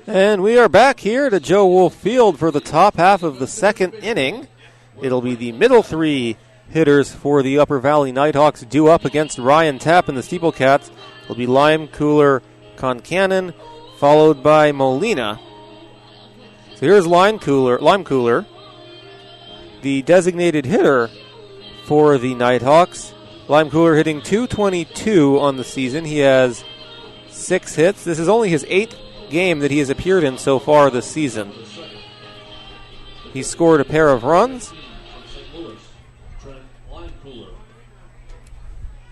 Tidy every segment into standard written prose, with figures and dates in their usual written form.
And we are back here to Joe Wolf Field for the top half of the second inning. It'll be the middle three hitters for the Upper Valley Nighthawks due up against Ryan Tapp and the SteepleCats. It'll be Lime Cooler Concannon, followed by Molina. So here's Lime Cooler, the designated hitter for the Nighthawks. Lime Cooler hitting .222 on the season. He has 6 hits. This is only his 8th game that he has appeared in so far this season. He scored a pair of runs.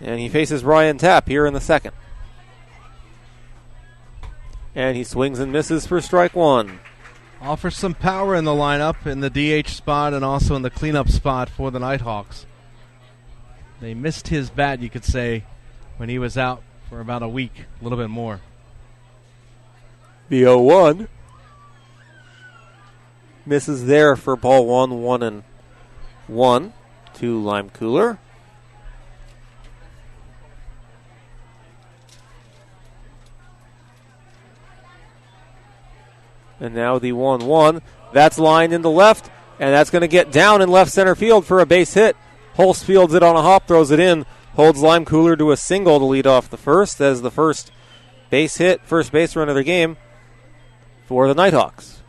And he faces Ryan Tapp here in the second. And he swings and misses for strike one. Offers some power in the lineup in the DH spot and also in the cleanup spot for the Nighthawks. They missed his bat, you could say, when he was out for about a week, a little bit more. The 0-1 misses there for ball 1-1 to Lime Cooler. And now the 1-1. That's lined into left, and that's going to get down in left center field for a base hit. Holst fields it on a hop, throws it in, holds Lime Cooler to a single to lead off the first as the first base hit, first base run of the game for the Nighthawks.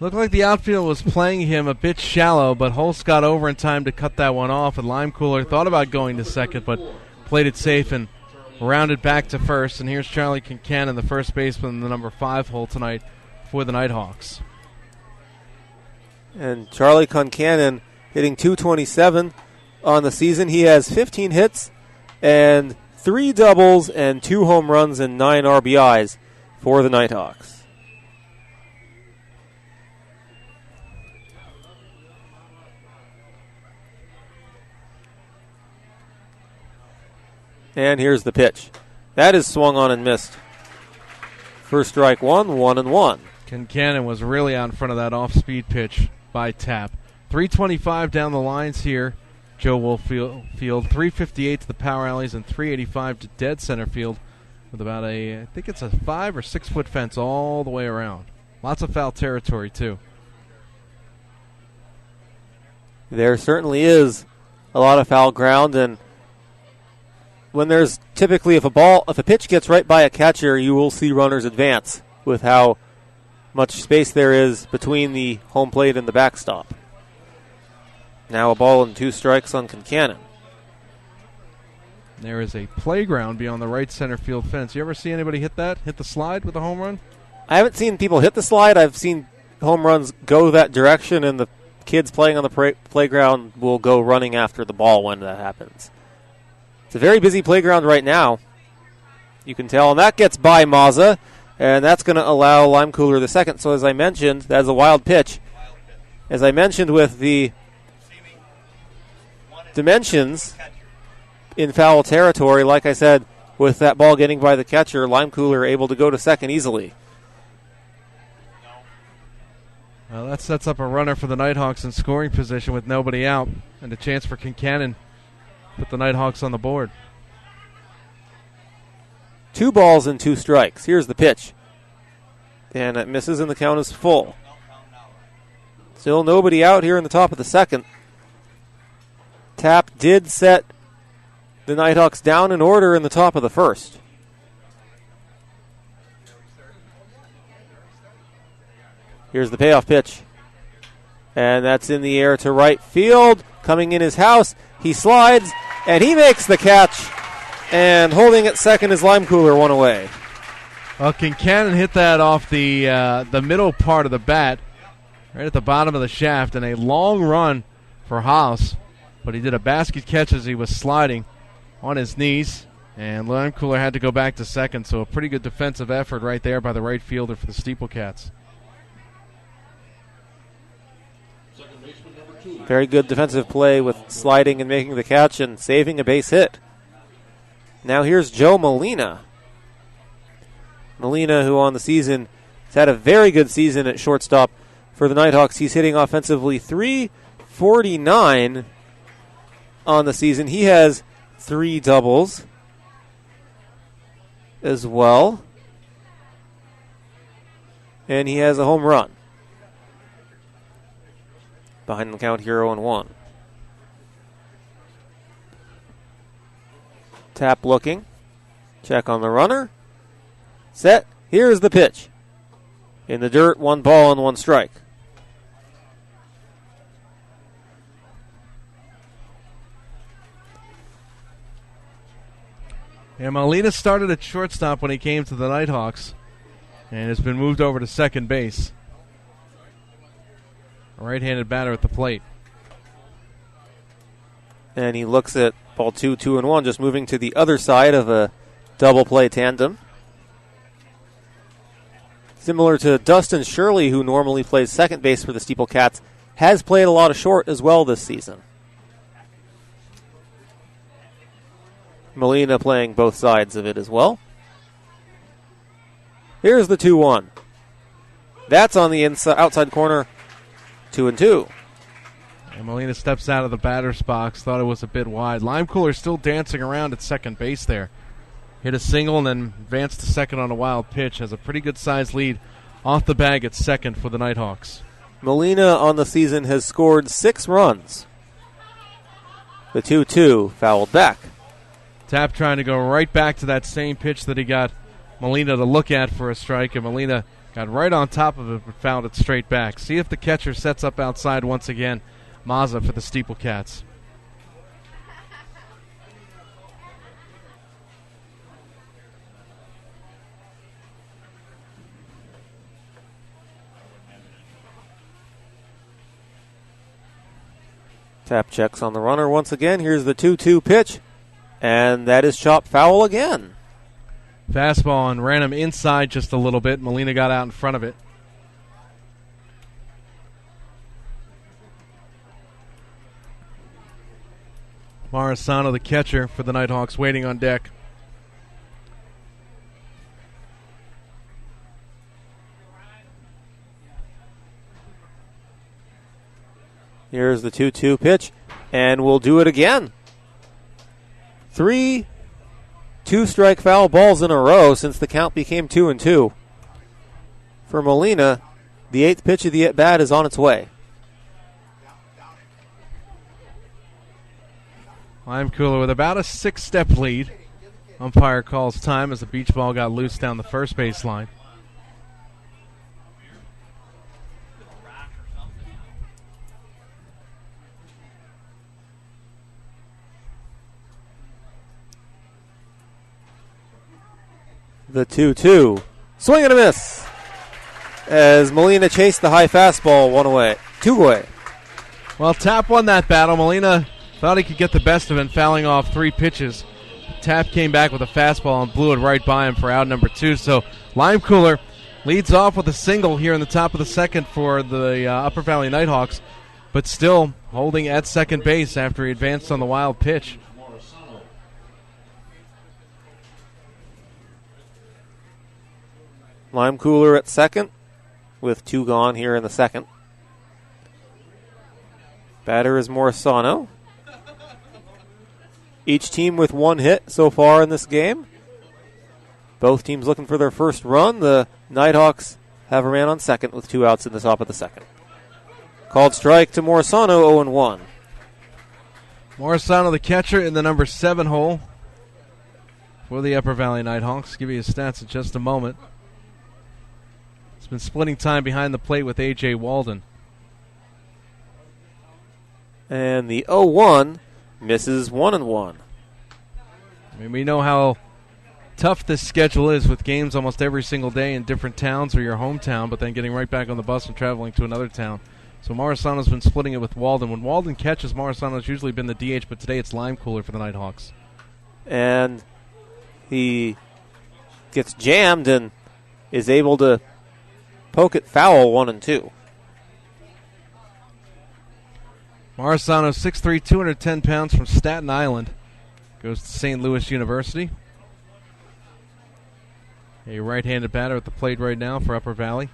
Looked like the outfield was playing him a bit shallow, but Holst got over in time to cut that one off, and Lime Cooler thought about going to second, but played it safe and rounded back to first. And here's Charlie Concannon, the first baseman in the number 5 hole tonight for the Nighthawks. And Charlie Concannon hitting .227 on the season. He has 15 hits and 3 doubles and 2 home runs and 9 RBIs for the Nighthawks. And here's the pitch. That is swung on and missed. First strike one, 1-1. Concannon was really out in front of that off-speed pitch by Tapp. 325 down the lines here, Joe Wolf Field. 358 to the power alleys and 385 to dead center field with about I think it's a 5 or 6 foot fence all the way around. Lots of foul territory, too. There certainly is a lot of foul ground, and when there's typically, if a pitch gets right by a catcher, you will see runners advance with how much space there is between the home plate and the backstop. Now a ball and 2 strikes on Concannon. There is a playground beyond the right center field fence. You ever see anybody hit that? Hit the slide with a home run? I haven't seen people hit the slide. I've seen home runs go that direction, and the kids playing on the playground will go running after the ball when that happens. It's a very busy playground right now. You can tell, and that gets by Mazza, and that's going to allow Lime Cooler the second. So as I mentioned, that's a wild pitch. As I mentioned with the dimensions in foul territory, like I said, with that ball getting by the catcher, Lime Cooler able to go to second easily. Well, that sets up a runner for the Nighthawks in scoring position with nobody out, and a chance for Concannon to put the Nighthawks on the board. 2 balls and 2 strikes. Here's the pitch. And it misses, and the count is full. Still nobody out here in the top of the second. Tapp did set the Nighthawks down in order in the top of the first. Here's the payoff pitch. And that's in the air to right field. Coming in his house. He slides, and he makes the catch. And holding at second is Lime Cooler, 1 away. Well, Concannon hit that off the middle part of the bat, right at the bottom of the shaft, and a long run for Haas. But he did a basket catch as he was sliding on his knees, and Lime Cooler had to go back to second, so a pretty good defensive effort right there by the right fielder for the SteepleCats. Very good defensive play with sliding and making the catch and saving a base hit. Now here's Joe Molina. Molina, who on the season has had a very good season at shortstop for the Nighthawks. He's hitting offensively .349 on the season. He has 3 doubles as well. And he has a home run. Behind the count here 0-1. Tap looking. Check on the runner. Set. Here's the pitch. In the dirt, 1 ball and 1 strike. And Molina started at shortstop when he came to the Nighthawks and has been moved over to second base. A right-handed batter at the plate. And he looks at ball 2, 2-1, just moving to the other side of a double play tandem. Similar to Dustin Shirley, who normally plays second base for the SteepleCats, has played a lot of short as well this season. Molina playing both sides of it as well. Here's the 2-1. That's on the outside corner, 2-2. And Molina steps out of the batter's box, thought it was a bit wide. Lime Cooler still dancing around at second base there. Hit a single and then advanced to second on a wild pitch. Has a pretty good sized lead off the bag at second for the Nighthawks. Molina on the season has scored 6 runs. The 2-2 fouled back. Tap trying to go right back to that same pitch that he got Molina to look at for a strike, and Molina got right on top of it but fouled it straight back. See if the catcher sets up outside once again. Mazza for the SteepleCats. Tap checks on the runner once again. Here's the 2-2 pitch. And that is chopped foul again. Fastball and ran him inside just a little bit. Molina got out in front of it. Marisano, the catcher for the Nighthawks, waiting on deck. Here's the 2-2 pitch, and we'll do it again. 3 2-strike foul balls in a row since the count became 2-2. For Molina, the 8th pitch of the at-bat is on its way. Lime Cooler with about a 6-step lead. Umpire calls time as the beach ball got loose down the first base line. The 2-2. Swing and a miss. As Molina chased the high fastball 2 away. Well, Tap won that battle. Molina thought he could get the best of him, fouling off 3 pitches. Tap came back with a fastball and blew it right by him for out number 2. So Lime Cooler leads off with a single here in the top of the second for the Upper Valley Nighthawks, but still holding at second base after he advanced on the wild pitch. Lime Cooler at second with 2 gone here in the second. Batter is Morisano. Each team with 1 hit so far in this game. Both teams looking for their first run. The Nighthawks have a man on second with 2 outs in the top of the second. Called strike to Morisano, 0-1. Morisano, the catcher, in the number 7 hole for the Upper Valley Nighthawks. Give you his stats in just a moment. He's been splitting time behind the plate with A.J. Walden. And the 0-1 misses 1-1. I mean, we know how tough this schedule is with games almost every single day in different towns or your hometown, but then getting right back on the bus and traveling to another town. So Morisano's been splitting it with Walden. When Walden catches, Morisano's usually been the DH, but today it's Lime Cooler for the Nighthawks. And he gets jammed and is able to poke it foul 1-2. Morisano, 6'3", 210 pounds from Staten Island. Goes to St. Louis University. A right-handed batter at the plate right now for Upper Valley.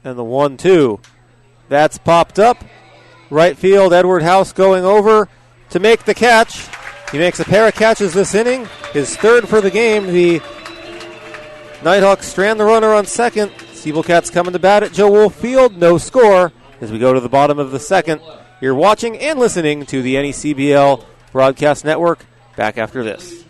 And the 1-2. That's popped up. Right field, Edward House going over to make the catch. He makes a pair of catches this inning. His 3rd for the game. The Nighthawks strand the runner on second. SteepleCats coming to bat at Joe Wolf Field. No score as we go to the bottom of the second. You're watching and listening to the NECBL Broadcast Network. Back after this.